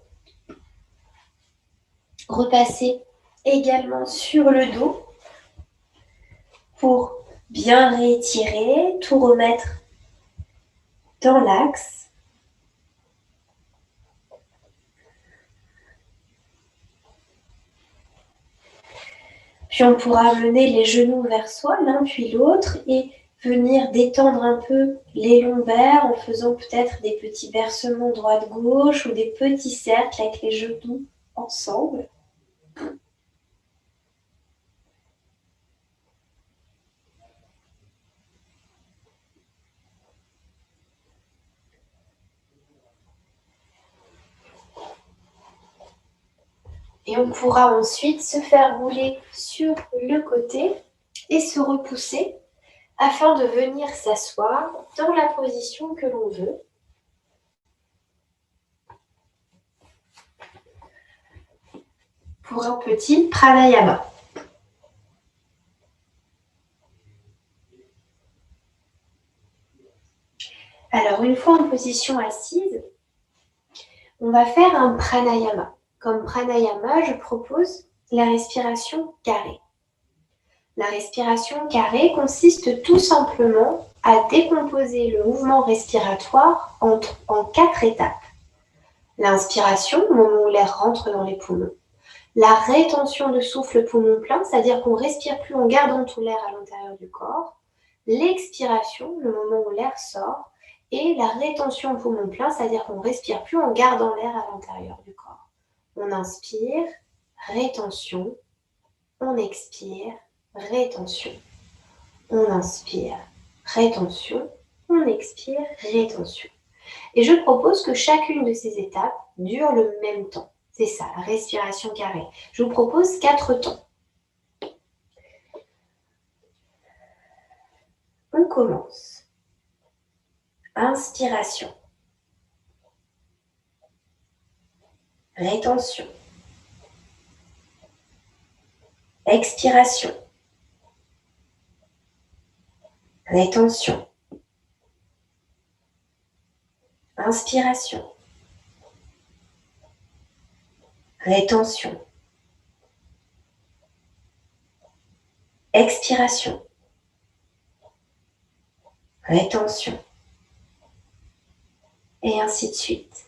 Repasser également sur le dos pour bien réétirer, tout remettre dans l'axe. Puis on pourra amener les genoux vers soi, l'un puis l'autre, et venir détendre un peu les lombaires en faisant peut-être des petits bercements droite-gauche ou des petits cercles avec les genoux ensemble. Et on pourra ensuite se faire rouler sur le côté et se repousser afin de venir s'asseoir dans la position que l'on veut. Pour un petit pranayama. Alors, une fois en position assise, on va faire un pranayama. Comme pranayama, je propose la respiration carrée. La respiration carrée consiste tout simplement à décomposer le mouvement respiratoire en 4 étapes. L'inspiration, au moment où l'air rentre dans les poumons. La rétention de souffle poumon plein, c'est-à-dire qu'on ne respire plus en gardant tout l'air à l'intérieur du corps. L'expiration, le moment où l'air sort. Et la rétention poumon plein, c'est-à-dire qu'on ne respire plus en gardant l'air à l'intérieur du corps. On inspire, rétention, on expire, rétention. On inspire, rétention, on expire, rétention. Et je propose que chacune de ces étapes dure le même temps. C'est ça, la respiration carrée. Je vous propose 4 temps. On commence. Inspiration. Rétention. Expiration. Rétention. Inspiration. Rétention. Expiration. Rétention. Et ainsi de suite.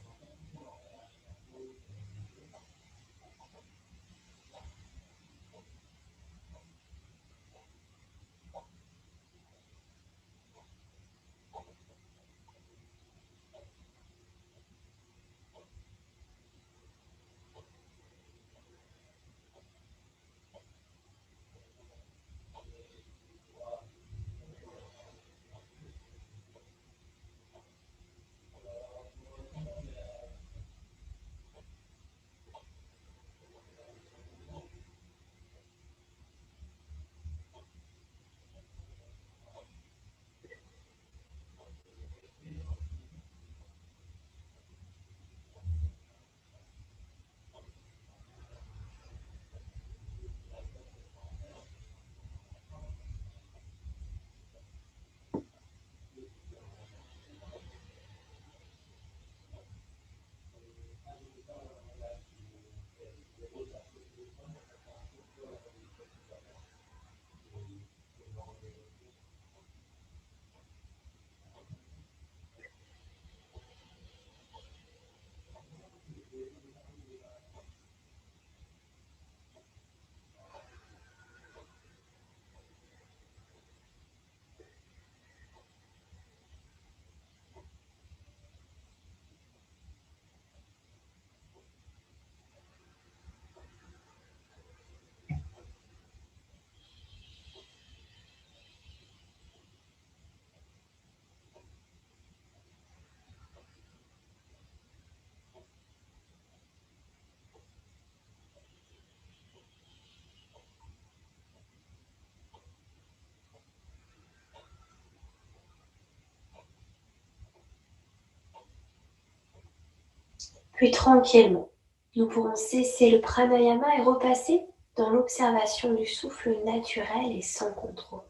Puis tranquillement, nous pourrons cesser le pranayama et repasser dans l'observation du souffle naturel et sans contrôle.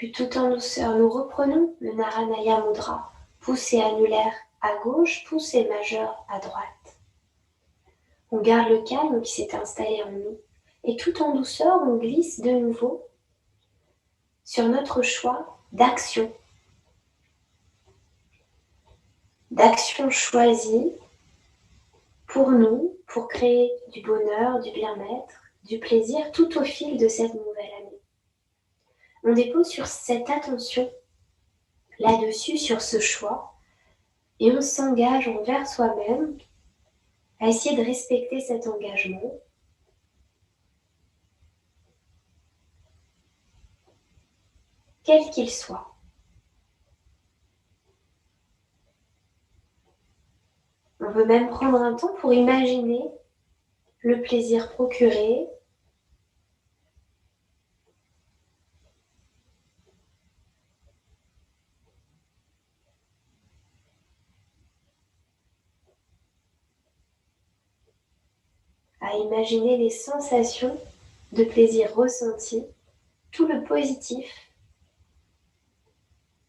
Puis tout en douceur, nous reprenons le Naranaya Mudra. Poussée annulaire à gauche, poussée majeure à droite. On garde le calme qui s'est installé en nous. Et tout en douceur, on glisse de nouveau sur notre choix d'action. D'action choisie pour nous, pour créer du bonheur, du bien-être, du plaisir tout au fil de cette nouvelle année. On dépose sur cette attention là-dessus, sur ce choix, et on s'engage envers soi-même à essayer de respecter cet engagement. Quel qu'il soit. On peut même prendre un temps pour imaginer le plaisir procuré, à imaginer les sensations de plaisir ressenties, tout le positif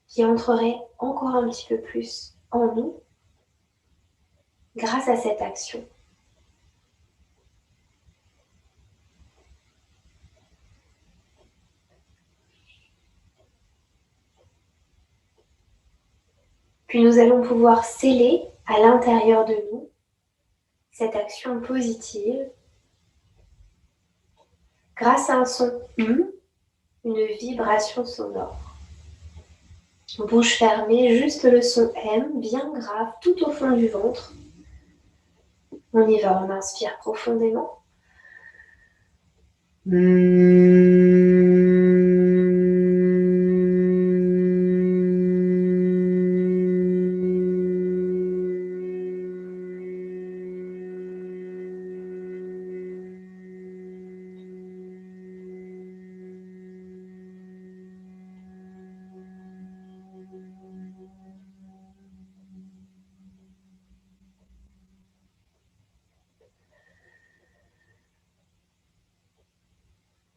qui entrerait encore un petit peu plus en nous grâce à cette action. Puis nous allons pouvoir sceller à l'intérieur de nous cette action positive grâce à un son une vibration sonore. Bouche fermée, juste le son M, bien grave, tout au fond du ventre. On y va, on inspire profondément.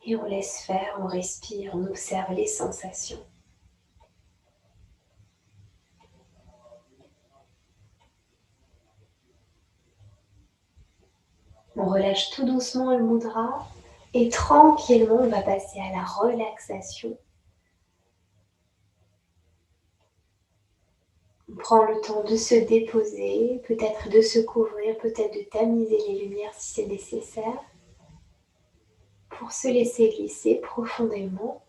Et on laisse faire, on respire, on observe les sensations. On relâche tout doucement le mudra et tranquillement on va passer à la relaxation. On prend le temps de se déposer, peut-être de se couvrir, peut-être de tamiser les lumières si c'est nécessaire, pour se laisser glisser profondément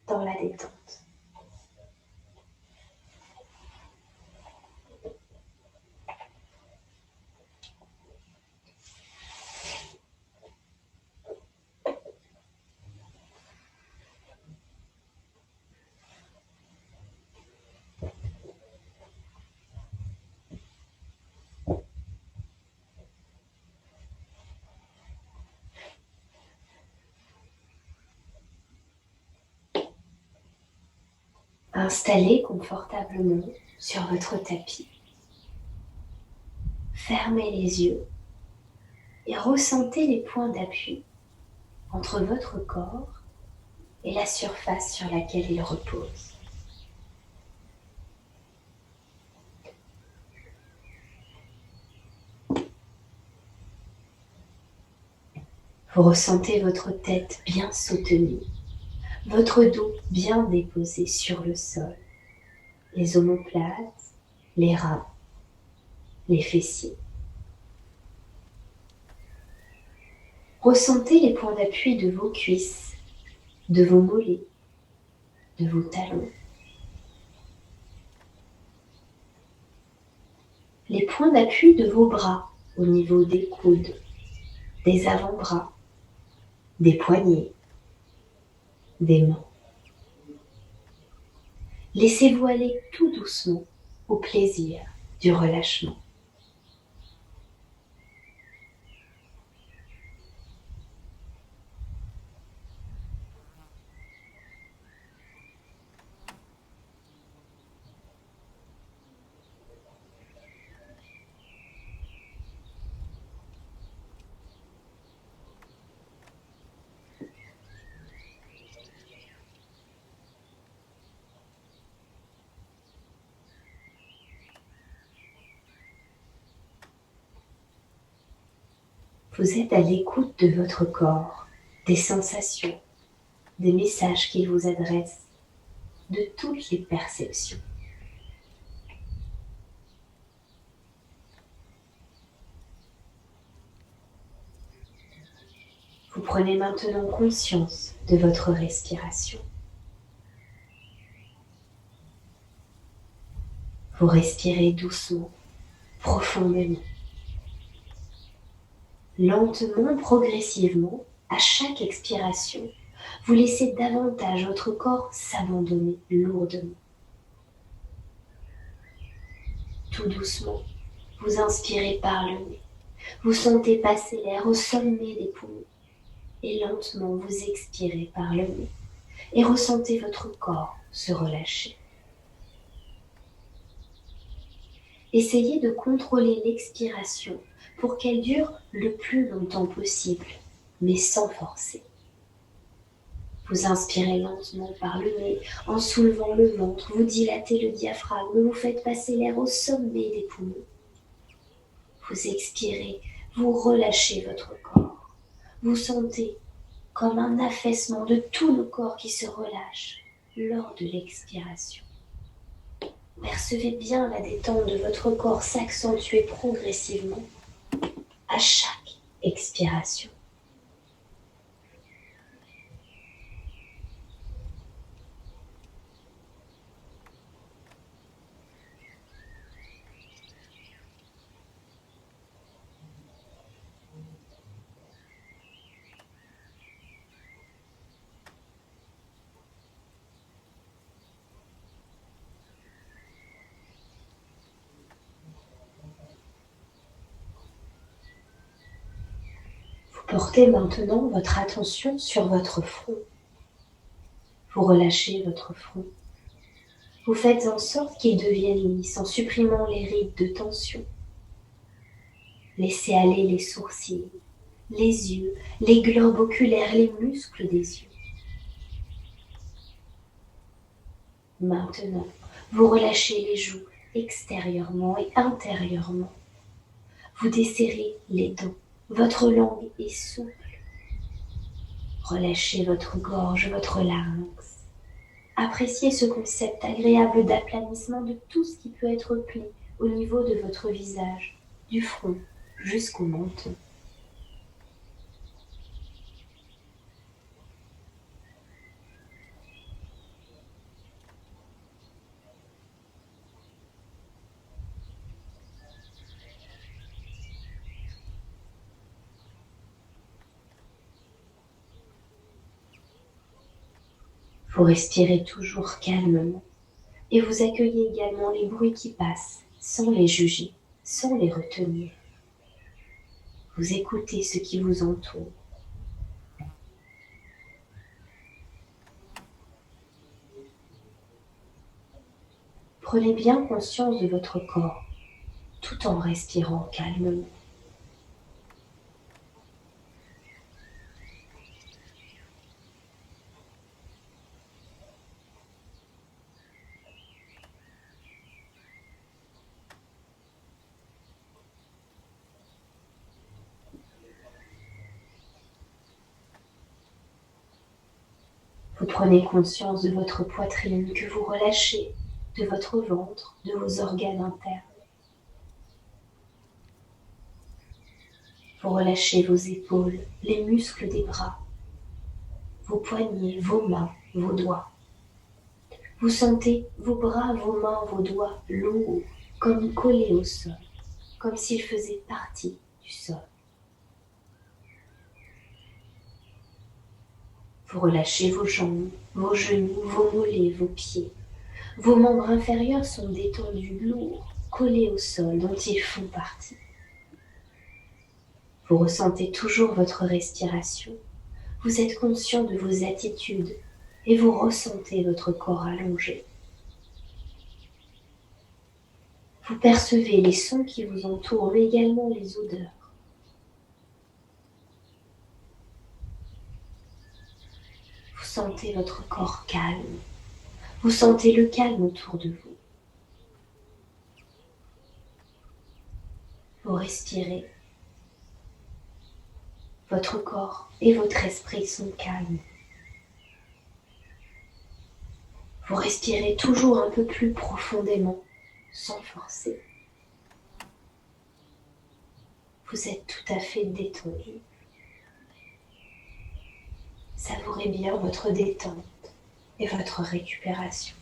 dans la détente. Installez confortablement sur votre tapis. Fermez les yeux et ressentez les points d'appui entre votre corps et la surface sur laquelle il repose. Vous ressentez votre tête bien soutenue, votre dos bien déposé sur le sol, les omoplates, les reins, les fessiers. Ressentez les points d'appui de vos cuisses, de vos mollets, de vos talons. Les points d'appui de vos bras au niveau des coudes, des avant-bras, des poignets, des mains. Laissez-vous aller tout doucement au plaisir du relâchement. Vous êtes à l'écoute de votre corps, des sensations, des messages qu'il vous adresse, de toutes les perceptions. Vous prenez maintenant conscience de votre respiration. Vous respirez doucement, profondément. Lentement, progressivement, à chaque expiration, vous laissez davantage votre corps s'abandonner lourdement. Tout doucement, vous inspirez par le nez. Vous sentez passer l'air au sommet des poumons. Et lentement, vous expirez par le nez. Et ressentez votre corps se relâcher. Essayez de contrôler l'expiration pour qu'elle dure le plus longtemps possible, mais sans forcer. Vous inspirez lentement par le nez en soulevant le ventre, vous dilatez le diaphragme, vous faites passer l'air au sommet des poumons. Vous expirez, vous relâchez votre corps. Vous sentez comme un affaissement de tout le corps qui se relâche lors de l'expiration. Percevez bien la détente de votre corps s'accentuer progressivement à chaque expiration. Portez maintenant votre attention sur votre front. Vous relâchez votre front. Vous faites en sorte qu'il devienne lisse en supprimant les rides de tension. Laissez aller les sourcils, les yeux, les globes oculaires, les muscles des yeux. Maintenant, vous relâchez les joues extérieurement et intérieurement. Vous desserrez les dents. Votre langue est souple. Relâchez votre gorge, votre larynx. Appréciez ce concept agréable d'aplanissement de tout ce qui peut être pli au niveau de votre visage, du front jusqu'au menton. Vous respirez toujours calmement et vous accueillez également les bruits qui passent sans les juger, sans les retenir. Vous écoutez ce qui vous entoure. Prenez bien conscience de votre corps tout en respirant calmement. Vous prenez conscience de votre poitrine que vous relâchez, de votre ventre, de vos organes internes. Vous relâchez vos épaules, les muscles des bras, vos poignets, vos mains, vos doigts. Vous sentez vos bras, vos mains, vos doigts lourds, comme collés au sol, comme s'ils faisaient partie du sol. Vous relâchez vos jambes, vos genoux, vos mollets, vos pieds. Vos membres inférieurs sont détendus, lourds, collés au sol, dont ils font partie. Vous ressentez toujours votre respiration. Vous êtes conscient de vos attitudes et vous ressentez votre corps allongé. Vous percevez les sons qui vous entourent, mais également les odeurs. Vous sentez votre corps calme. Vous sentez le calme autour de vous. Vous respirez Votre corps et votre esprit sont calmes. Vous respirez toujours un peu plus profondément, sans forcer. Vous êtes tout à fait détendu. Savourez bien votre détente et votre récupération.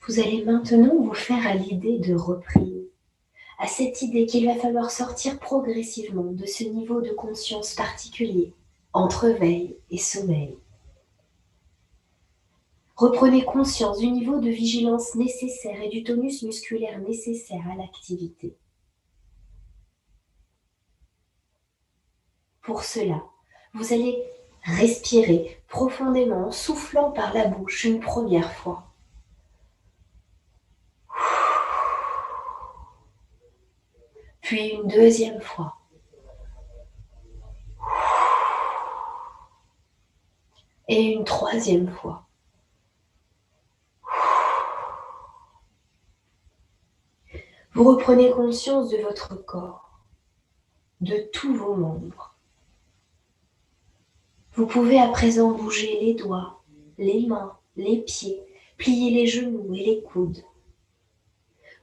Vous allez maintenant vous faire à l'idée de reprise, à cette idée qu'il va falloir sortir progressivement de ce niveau de conscience particulier, entre veille et sommeil. Reprenez conscience du niveau de vigilance nécessaire et du tonus musculaire nécessaire à l'activité. Pour cela, vous allez respirer profondément en soufflant par la bouche une première fois. Puis une deuxième fois. Et une troisième fois. Vous reprenez conscience de votre corps, de tous vos membres. Vous pouvez à présent bouger les doigts, les mains, les pieds, plier les genoux et les coudes.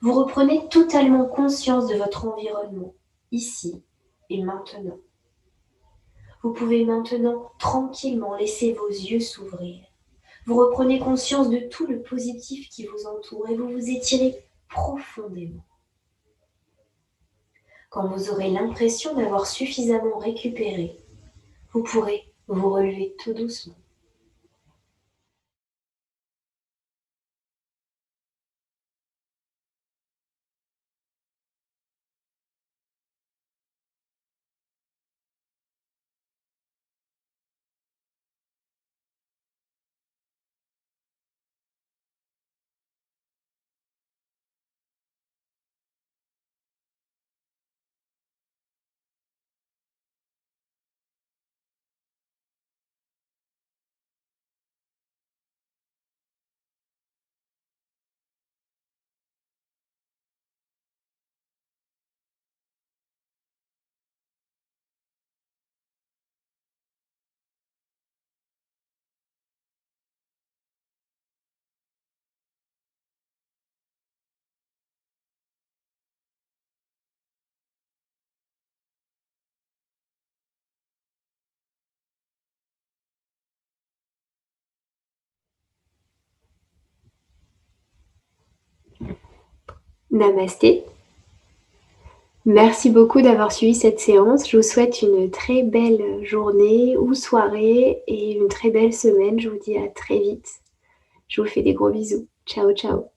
Vous reprenez totalement conscience de votre environnement, ici et maintenant. Vous pouvez maintenant tranquillement laisser vos yeux s'ouvrir. Vous reprenez conscience de tout le positif qui vous entoure et vous vous étirez profondément. Quand vous aurez l'impression d'avoir suffisamment récupéré, vous pourrez vous relever tout doucement. Namasté. Merci beaucoup d'avoir suivi cette séance. Je vous souhaite une très belle journée ou soirée et une très belle semaine. Je vous dis à très vite. Je vous fais des gros bisous. Ciao, ciao.